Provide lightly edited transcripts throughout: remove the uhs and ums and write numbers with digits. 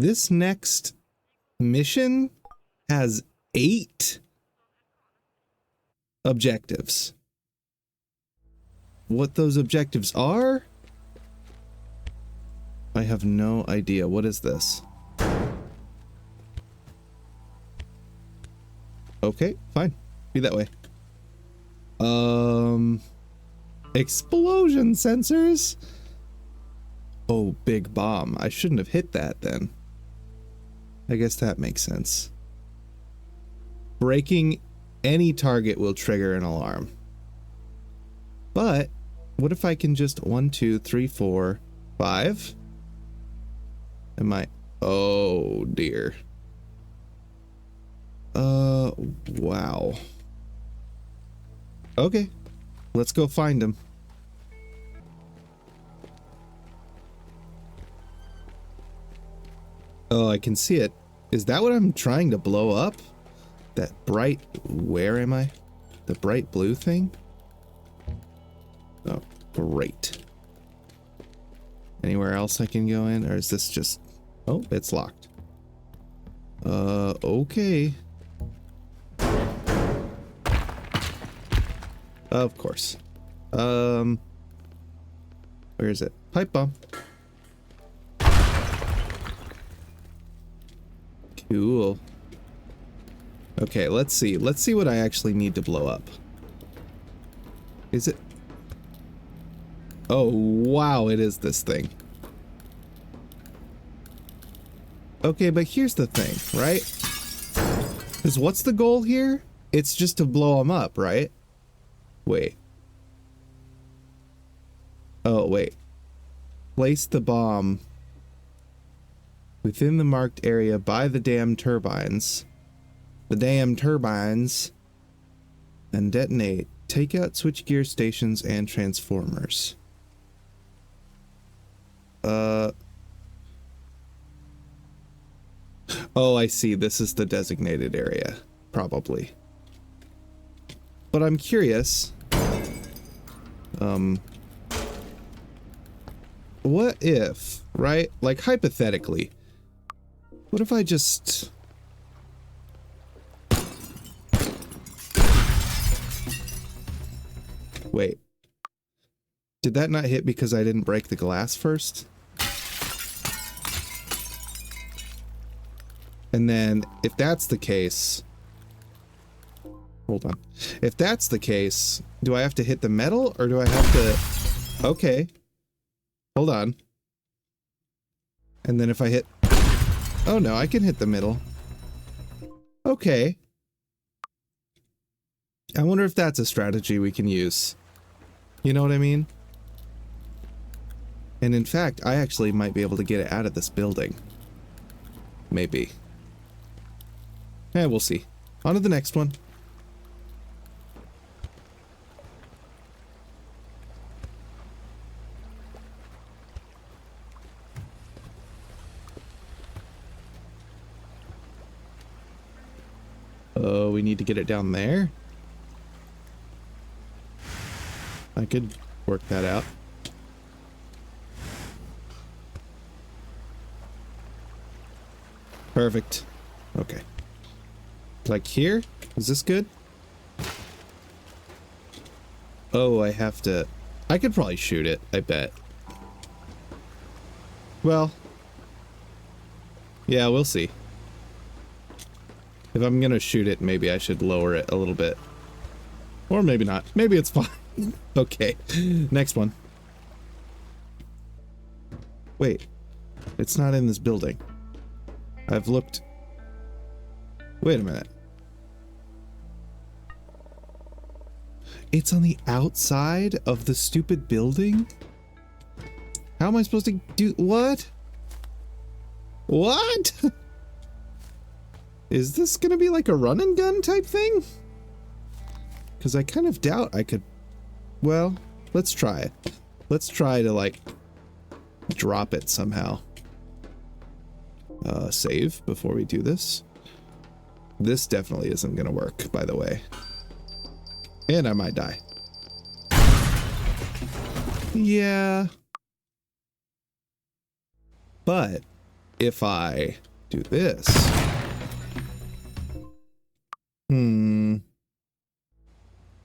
This next mission has 8 objectives. What those objectives are, I have no idea. What is this? Okay, fine. Be that way. Explosion sensors? Oh, big bomb. I shouldn't have hit that then. I guess that makes sense. Breaking any target will trigger an alarm. But what if I can just 1, 2, 3, 4, 5? Am I? Oh dear. Wow. Okay, let's go find him. Oh, I can see it. Is that what I'm trying to blow up? That bright, where am I? The bright blue thing? Oh, great. Anywhere else I can go in, or is this just... Oh, it's locked. Okay. Of course. Where is it? Pipe bomb. Cool. Okay, let's see. Let's see what I actually need to blow up. Is it? Oh, wow, it is this thing. Okay, but here's the thing, right? Because what's the goal here? It's just to blow them up, right? Wait. Oh, wait. Place the bomb within the marked area by the damn turbines. The damn turbines. And detonate. Take out switchgear stations and transformers. Oh, I see. This is the designated area. Probably. But I'm curious. What if, right? Like, hypothetically, what if I just... Wait. Did that not hit because I didn't break the glass first? And then, if that's the case... Hold on. If that's the case, do I have to hit the metal, or do I have to... Okay. Hold on. And then if I hit... Oh no, I can hit the middle. Okay. I wonder if that's a strategy we can use. You know what I mean? And in fact, I actually might be able to get it out of this building. Maybe. We'll see. On to the next one. Oh, we need to get it down there? I could work that out. Perfect. Okay. Like here? Is this good? Oh, I have to... I could probably shoot it, I bet. Well... Yeah, we'll see. If I'm gonna shoot it, maybe I should lower it a little bit. Or maybe not. Maybe it's fine. Okay. Next one. Wait. It's not in this building. I've looked... Wait a minute. It's on the outside of the stupid building? How am I supposed to do... What? What? Is this gonna be like a run and gun type thing? Because I kind of doubt I could... Well, let's try it. Let's try to, like, drop it somehow. Save before we do this. This definitely isn't gonna work, by the way. And I might die. Yeah. But if I do this?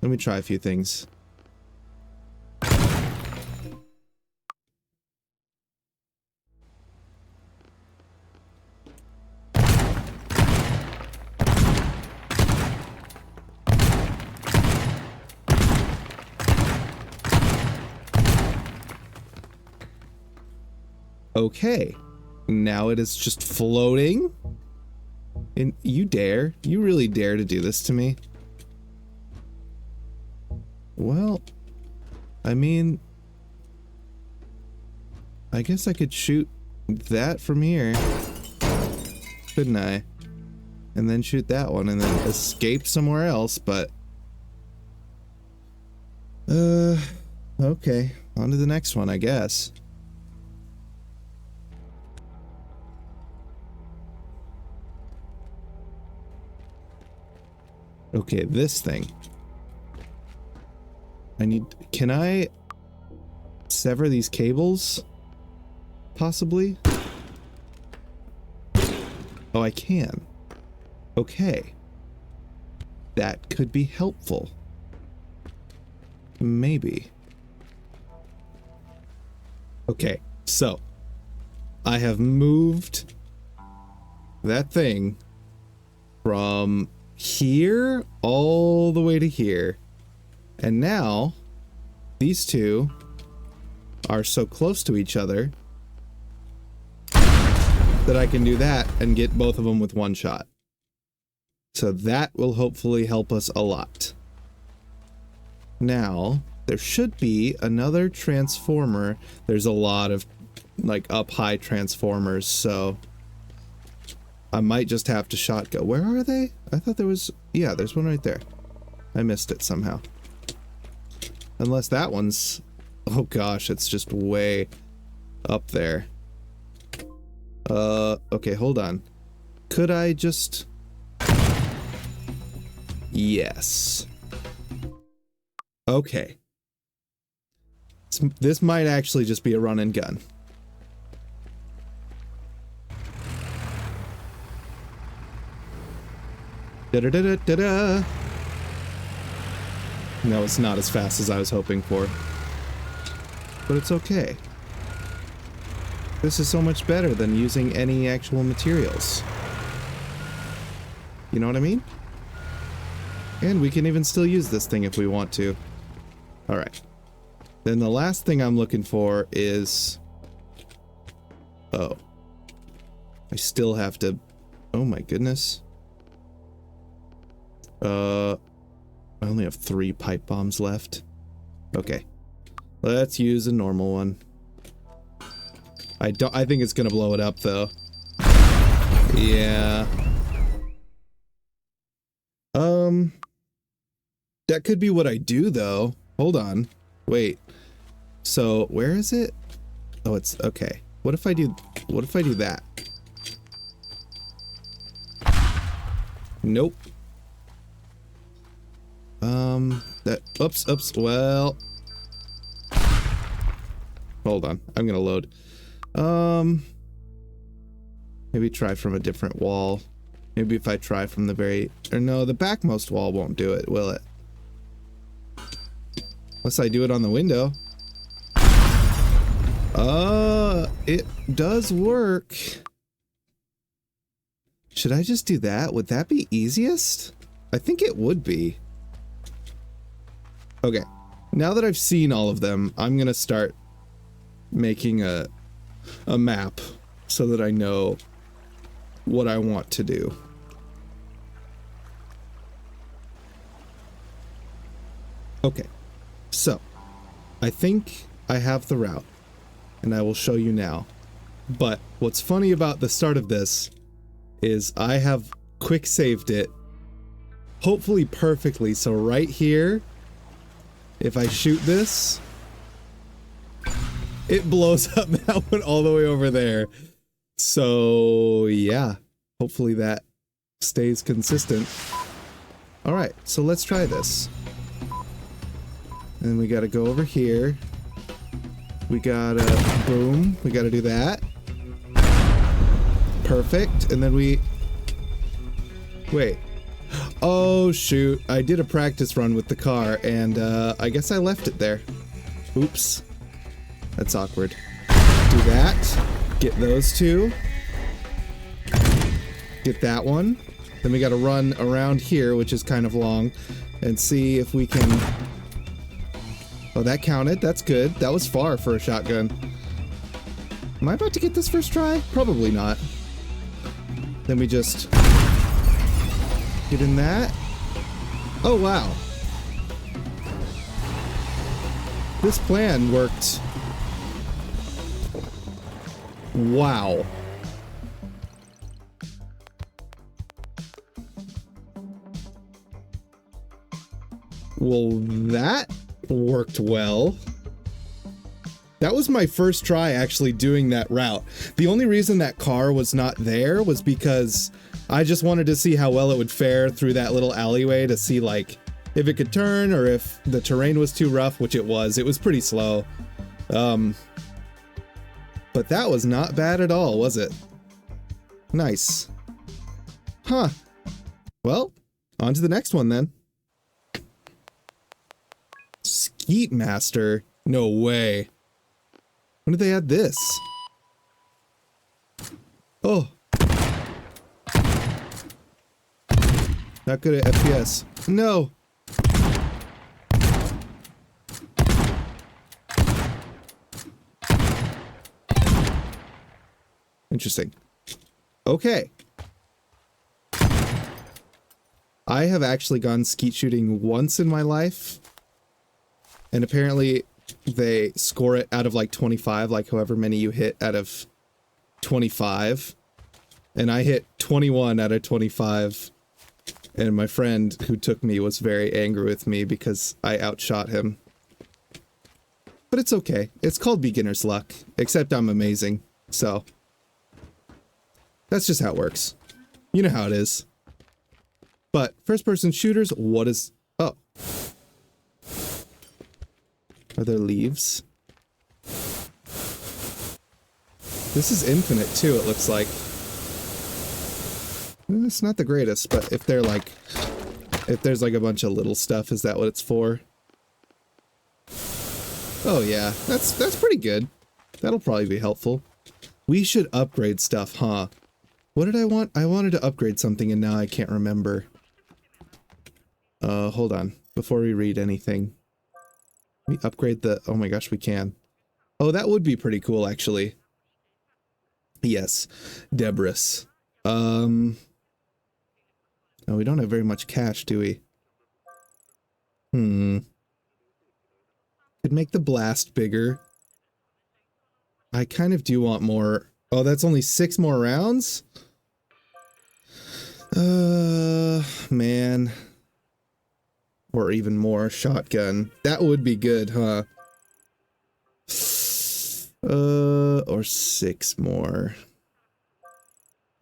Let me try a few things. Okay, now it is just floating. And you really dare to do this to me? Well, I mean, I guess I could shoot that from here, couldn't I? And then shoot that one and then escape somewhere else, but... okay, on to the next one, I guess. Okay, this thing. Can I sever these cables? Possibly? Oh, I can. Okay. That could be helpful. Maybe. Okay, so I have moved that thing from here all the way to here. And now these two are so close to each other that I can do that and get both of them with one shot. So that will hopefully help us a lot. Now, there should be another transformer. There's a lot of like up high transformers, so I might just have to shotgun. Where are they? I thought there was... Yeah, there's one right there. I missed it somehow. Unless that one's... Oh gosh, it's just way up there. Okay, hold on. Could I just... Yes. Okay. This might actually just be a run and gun. Da-da-da-da-da-da. No, it's not as fast as I was hoping for. But it's okay. This is so much better than using any actual materials. You know what I mean? And we can even still use this thing if we want to. Alright. Then the last thing I'm looking for is... Oh. I still have to... Oh my goodness. I only have 3 pipe bombs left. Okay. Let's use a normal one. I think it's gonna blow it up though. Yeah. That could be what I do though. Hold on. Wait. So, where is it? Oh, it's okay. What if I do that? Nope. Oops, well. Hold on, I'm gonna load. Maybe try from a different wall. Maybe if I try from the no, the backmost wall won't do it, will it? Unless I do it on the window. It does work. Should I just do that? Would that be easiest? I think it would be. Okay, now that I've seen all of them, I'm gonna start making a map so that I know what I want to do. Okay, so I think I have the route and I will show you now. But what's funny about the start of this is I have quick saved it, hopefully perfectly, so right here, if I shoot this, it blows up that one all the way over there. So yeah, hopefully that stays consistent. All right, so let's try this. And we gotta go over here. We gotta, boom, we gotta do that. Perfect. And then we... Wait. Oh, shoot. I did a practice run with the car, and I guess I left it there. Oops. That's awkward. Do that. Get those two. Get that one. Then we gotta run around here, which is kind of long, and see if we can... Oh, that counted. That's good. That was far for a shotgun. Am I about to get this first try? Probably not. Then we just... get in that. Oh, wow. This plan worked. Wow. Well, that worked well. That was my first try actually doing that route. The only reason that car was not there was because I just wanted to see how well it would fare through that little alleyway to see, like, if it could turn or if the terrain was too rough, which it was. It was pretty slow. But that was not bad at all, was it? Nice. Huh. Well, on to the next one then. Skeet Master? No way. When did they add this? Oh. Not good at FPS. No. Interesting. Okay. I have actually gone skeet shooting once in my life. And apparently they score it out of like 25, like however many you hit out of 25. And I hit 21 out of 25. And my friend who took me was very angry with me because I outshot him. But it's okay. It's called beginner's luck. Except I'm amazing. So. That's just how it works. You know how it is. But first-person shooters, what is... Oh. Are there leaves? This is infinite, too, it looks like. It's not the greatest, but if they're like... if there's like a bunch of little stuff, is that what it's for? Oh yeah, that's pretty good. That'll probably be helpful. We should upgrade stuff, huh? What did I want? I wanted to upgrade something and now I can't remember. Hold on. Before we read anything. We upgrade the... oh my gosh, we can. Oh, that would be pretty cool, actually. Yes. Debris. Oh, we don't have very much cash, do we? Could make the blast bigger. I kind of do want more. Oh, that's only 6 more rounds? Man. Or even more shotgun. That would be good, huh? Or 6 more.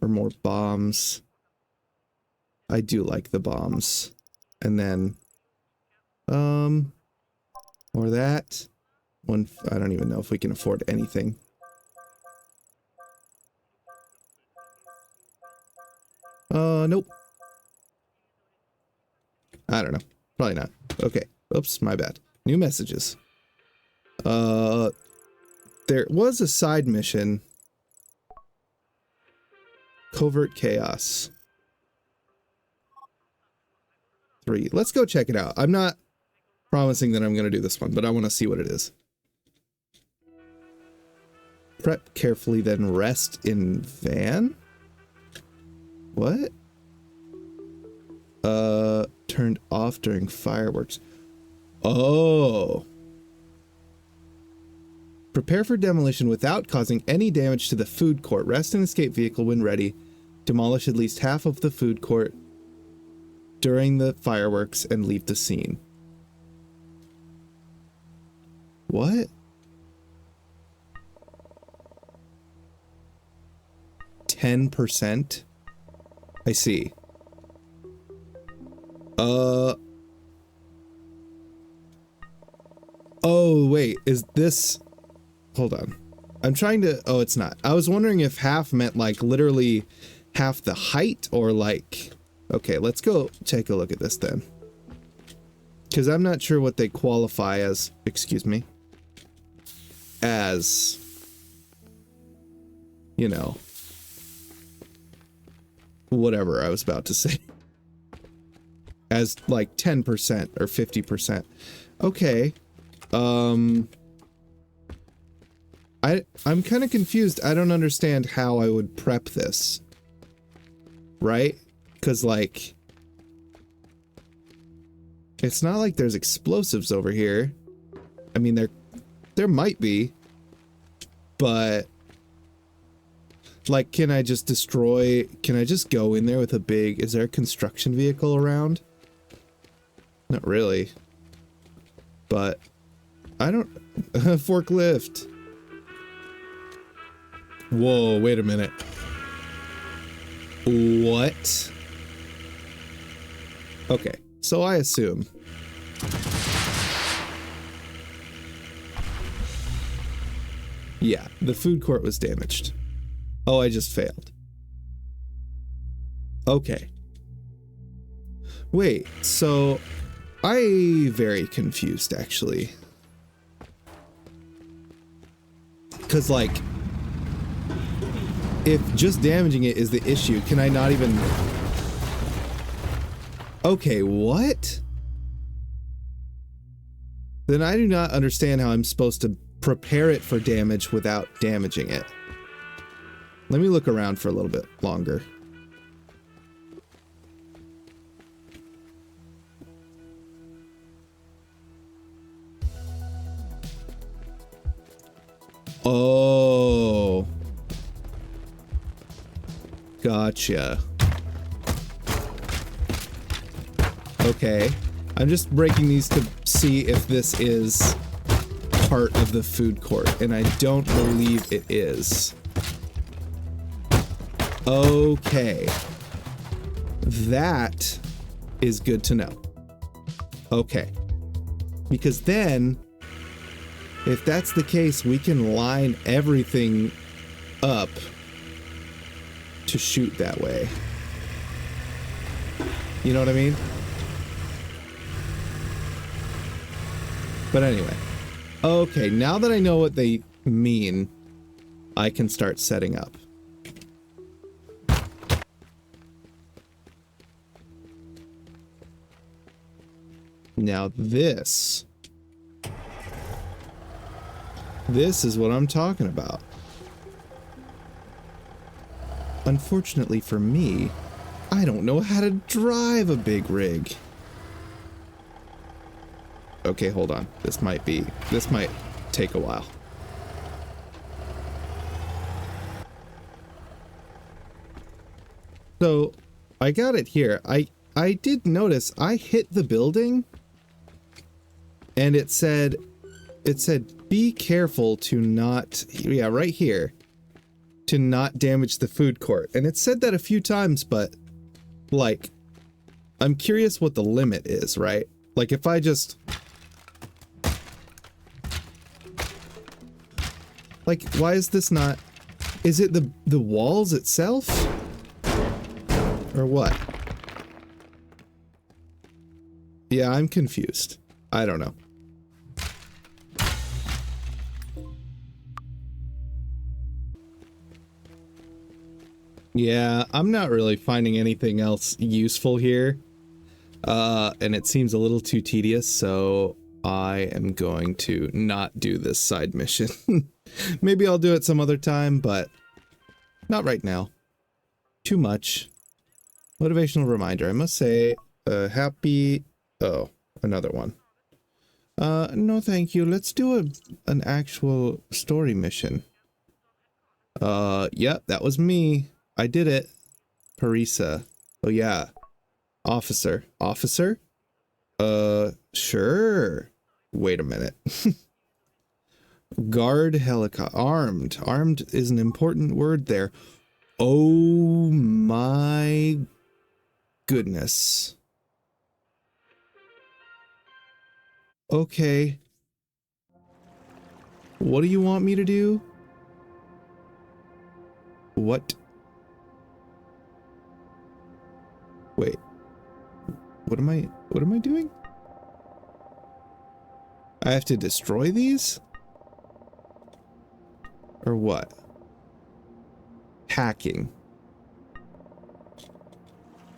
Or more bombs. I do like the bombs. And then, or that. One, I don't even know if we can afford anything. Nope. I don't know. Probably not. Okay. Oops, my bad. New messages. There was a side mission. Covert Chaos. 3. Let's go check it out. I'm not promising that I'm going to do this one, but I want to see what it is. Prep carefully, then rest in van? What? Turned off during fireworks. Oh. Prepare for demolition without causing any damage to the food court. Rest and escape vehicle when ready. Demolish at least half of the food court during the fireworks and leave the scene. What? 10%? I see. Oh, wait, is this... hold on. I'm trying to, oh, it's not. I was wondering if half meant like literally half the height or like, okay, let's go take a look at this then. Because I'm not sure what they qualify as, excuse me, as, you know, whatever I was about to say. As like 10% or 50%. Okay. I'm kind of confused. I don't understand how I would prep this. Right? Because like, it's not like there's explosives over here. I mean, there might be, but like, can I just go in there with a big, is there a construction vehicle around? Not really, but I don't, forklift. Whoa, wait a minute. What? Okay, so I assume. Yeah, the food court was damaged. Oh, I just failed. Okay. Wait, so I'm very confused actually. Cause like, if just damaging it is the issue, can I not even... Okay, what? Then I do not understand how I'm supposed to prepare it for damage without damaging it. Let me look around for a little bit longer. Oh. Gotcha. Okay. I'm just breaking these to see if this is part of the food court, and I don't believe it is. Okay. That is good to know. Okay. Because then, if that's the case, we can line everything up to shoot that way. You know what I mean? But anyway. Okay, now that I know what they mean, I can start setting up. Now this is what I'm talking about. Unfortunately for me, I don't know how to drive a big rig. Okay, hold on. This might take a while. So, I got it here. I did notice I hit the building and it said be careful to not, yeah, right here, to not damage the food court. And it said that a few times, but like, I'm curious what the limit is, right? Like if I just, like, why is this not, is it the walls itself? Or what? Yeah, I'm confused. I don't know. Yeah, I'm not really finding anything else useful here. And it seems a little too tedious, so I am going to not do this side mission. Maybe I'll do it some other time, but not right now. Too much. Motivational reminder. I must say, happy... Oh, another one. No thank you. Let's do an actual story mission. Yep, that was me. I did it. Parisa. Oh yeah. Officer. Officer? Sure. Wait a minute. Guard helicopter. Armed. Armed is an important word there. Oh my goodness. Okay. What do you want me to do? What? Wait. What am I doing? I have to destroy these? Or what? Hacking.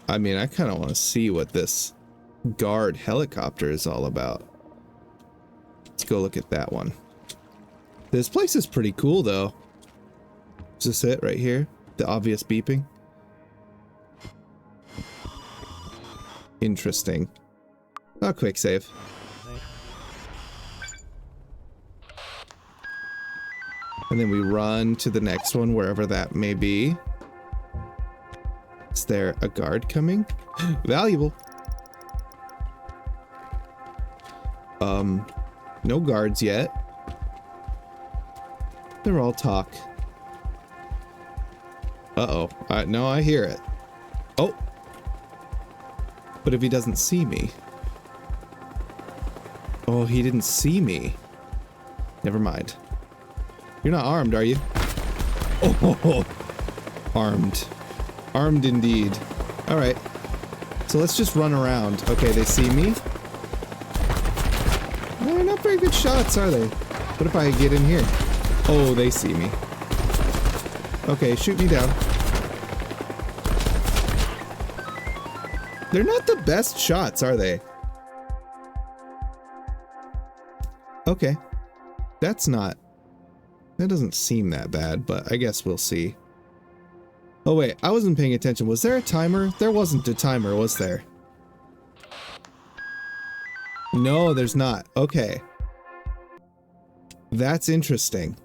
I mean, I kind of want to see what this guard helicopter is all about. Let's go look at that one. This place is pretty cool, though. Is this it right here? The obvious beeping? Interesting. Oh, quick save. And then we run to the next one, wherever that may be. Is there a guard coming? Valuable. No guards yet. They're all talk. Uh-oh. No, I hear it. Oh! But if he doesn't see me... Oh, he didn't see me. Never mind. You're not armed, are you? Oh! Armed. Armed indeed. Alright. So let's just run around. Okay, they see me. They're not very good shots, are they? What if I get in here? Oh, they see me. Okay, shoot me down. They're not the best shots, are they? Okay. That's not... That doesn't seem that bad, but I guess we'll see. Oh wait, I wasn't paying attention. Was there a timer? There wasn't a timer, was there? No, there's not. Okay. That's interesting.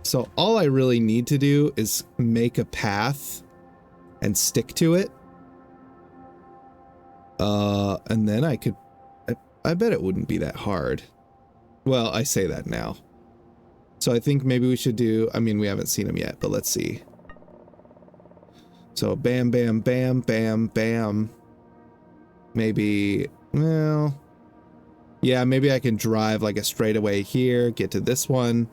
So all I really need to do is make a path and stick to it. And then I could... I bet it wouldn't be that hard. Well, I say that now. So I think maybe we should do... I mean, we haven't seen them yet, but let's see. So bam, bam, bam, bam, bam. Maybe... Well... Yeah, maybe I can drive like a straightaway here, get to this one.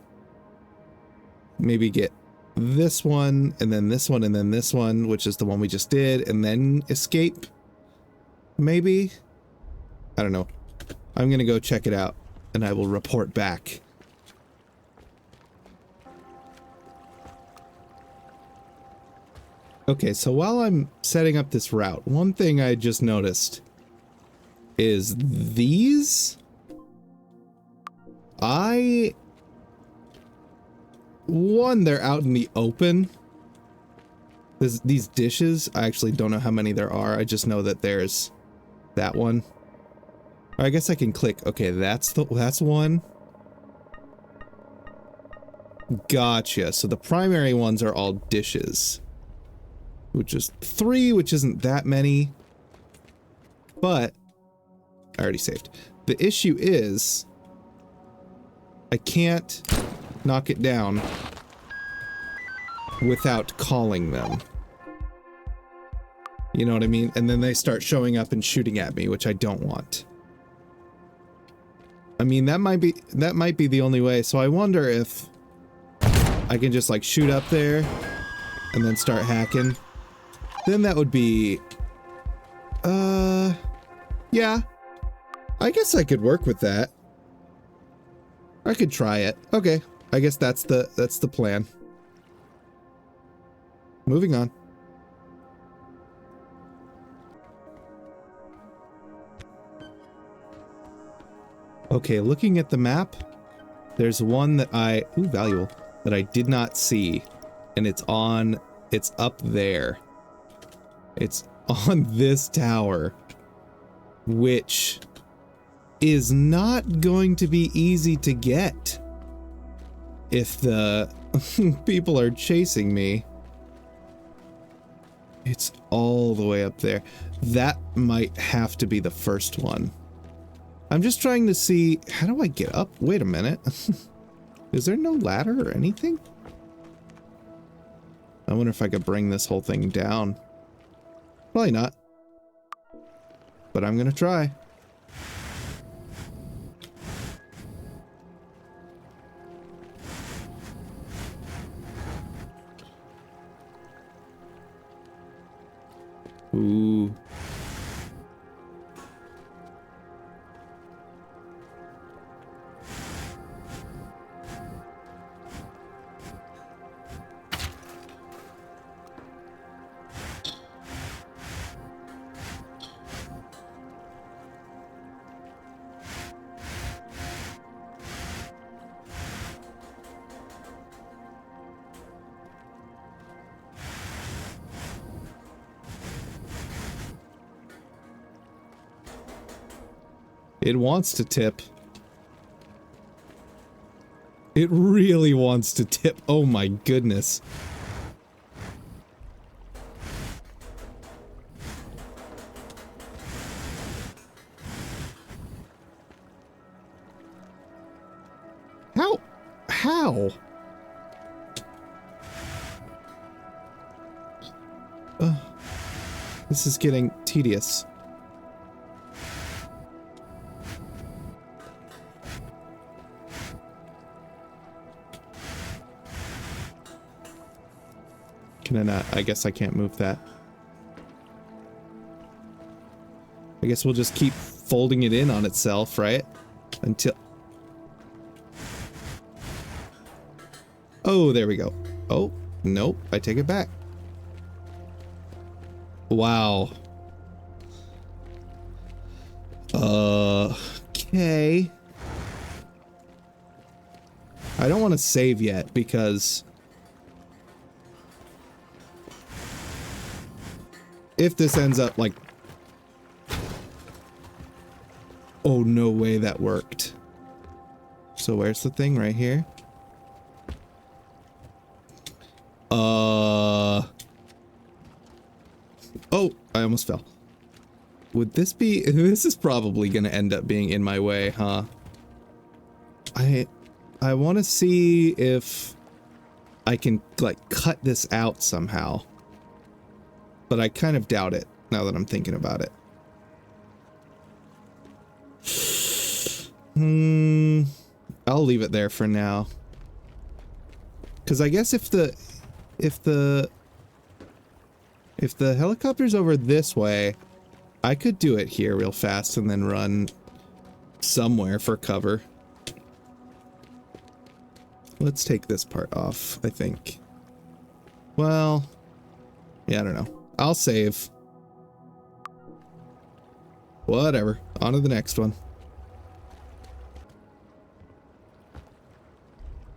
Maybe get this one, and then this one, and then this one, which is the one we just did, and then escape. Maybe? I don't know. I'm gonna go check it out, and I will report back. Okay, so while I'm setting up this route, one thing I just noticed is these... One, they're out in the open. These dishes, I actually don't know how many there are. I just know that there's that one. Or I guess I can click. Okay, that's one. Gotcha. So the primary ones are all dishes. Which is 3, which isn't that many. But I already saved. The issue is I can't knock it down without calling them. You know what I mean? And then they start showing up and shooting at me, which I don't want. I mean, that might be the only way. So I wonder if I can just like shoot up there and then start hacking. Then that would be yeah. I guess I could work with that. I could try it. Okay. I guess that's the plan. Moving on. Okay, looking at the map, there's one that valuable, that I did not see, and it's up there. It's on this tower, which is not going to be easy to get if the people are chasing me. It's all the way up there. That might have to be the first one. I'm just trying to see, how do I get up? Wait a minute. Is there no ladder or anything? I wonder if I could bring this whole thing down. Probably not. But I'm gonna try. Ooh. It wants to tip. It really wants to tip. Oh my goodness. How? How? This is getting tedious. Can I not? I guess I can't move that. I guess we'll just keep folding it in on itself, right? Until... Oh, there we go. Oh, nope. I take it back. Wow. Okay. I don't want to save yet because... if this ends up like... Oh, no way that worked. So where's the thing? Right here? Oh, I almost fell. Would this be... This is probably gonna end up being in my way, huh? I want to see if I can, like, cut this out somehow. But I kind of doubt it, now that I'm thinking about it. I'll leave it there for now. Because I guess if the helicopter's over this way, I could do it here real fast and then run somewhere for cover. Let's take this part off, I think. Well, yeah, I don't know. I'll save. Whatever. On to the next one.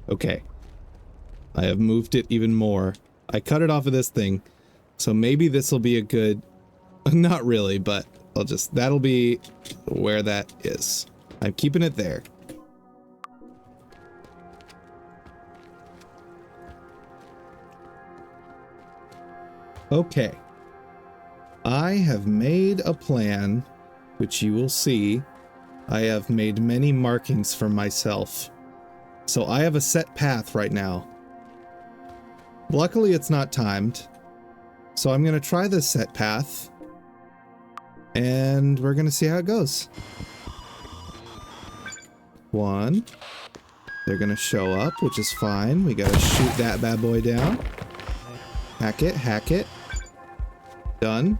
Okay. I have moved it even more. I cut it off of this thing. So maybe this will be a good... Not really, but I'll just... That'll be where that is. I'm keeping it there. Okay. I have made a plan, which you will see. I have made many markings for myself. So I have a set path right now. Luckily, it's not timed. So I'm going to try this set path. And we're going to see how it goes. 1. They're going to show up, which is fine. We got to shoot that bad boy down. Hack it, hack it. Done.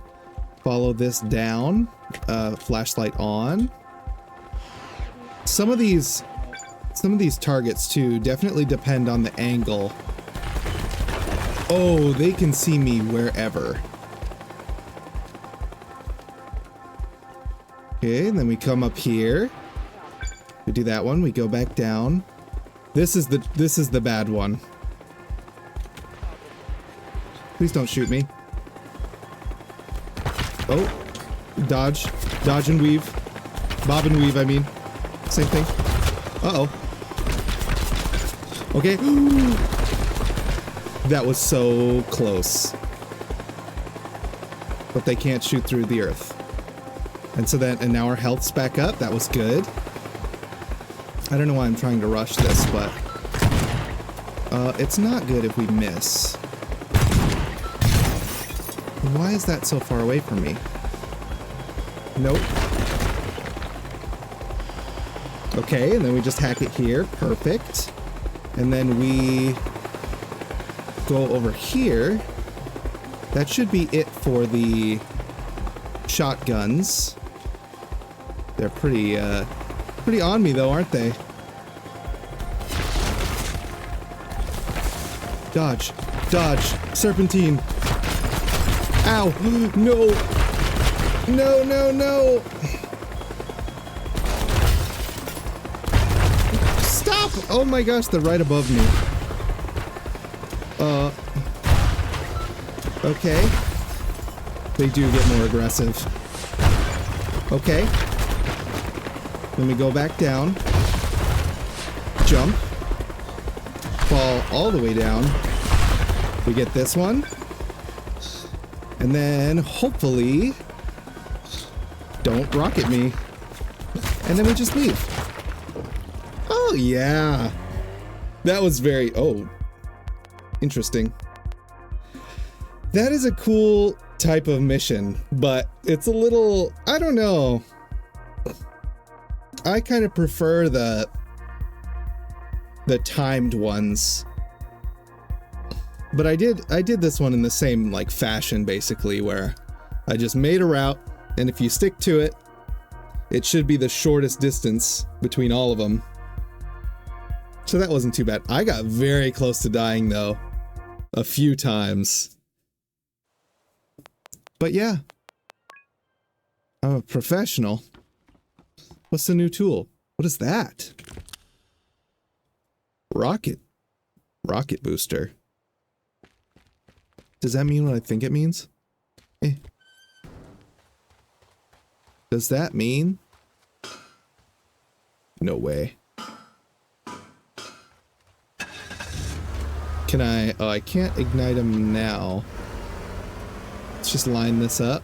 Follow this down. Flashlight on. Some of these targets too definitely depend on the angle. Oh, they can see me wherever. Okay, and then we come up here. We do that one. We go back down. This is the bad one. Please don't shoot me. Oh, dodge and weave, bob and weave. I mean, same thing. Uh-oh. Okay. That was so close. But they can't shoot through the earth. And now our health's back up. That was good. I don't know why I'm trying to rush this, but it's not good if we miss. Why is that so far away from me? Nope. Okay, and then we just hack it here. Perfect. And then we go over here. That should be it for the shotguns. They're pretty on me though, aren't they? Dodge, dodge, serpentine. Ow, no. No, no, no. Stop! Oh my gosh, they're right above me. Okay. They do get more aggressive. Okay. Let me go back down. Jump. Fall all the way down. We get this one. And then, hopefully, don't rocket me. And then we just leave. Oh, yeah. That was very... Oh. Interesting. That is a cool type of mission, but it's a little... I don't know. I kind of prefer the timed ones. But I did this one in the same like fashion basically, where I just made a route, and if you stick to it, it should be the shortest distance between all of them. So that wasn't too bad. I got very close to dying though, a few times. But yeah, I'm a professional. What's the new tool? What is that? Rocket booster. Does that mean what I think it means? Eh. Does that mean? No way. Can I? Oh, I can't ignite them now. Let's just line this up.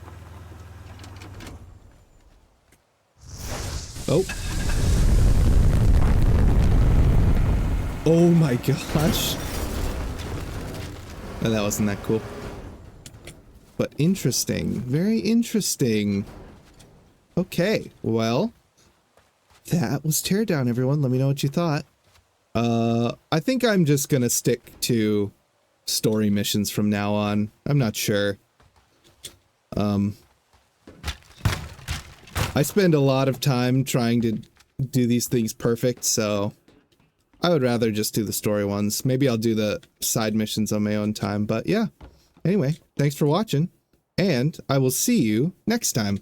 Oh. Oh my gosh. Oh, that wasn't that cool. But interesting. Very interesting. Okay, well, that was Teardown, everyone. Let me know what you thought. I think I'm just gonna stick to story missions from now on. I'm not sure. I spend a lot of time trying to do these things perfect, so I would rather just do the story ones. Maybe I'll do the side missions on my own time, but yeah. Anyway, thanks for watching, and I will see you next time.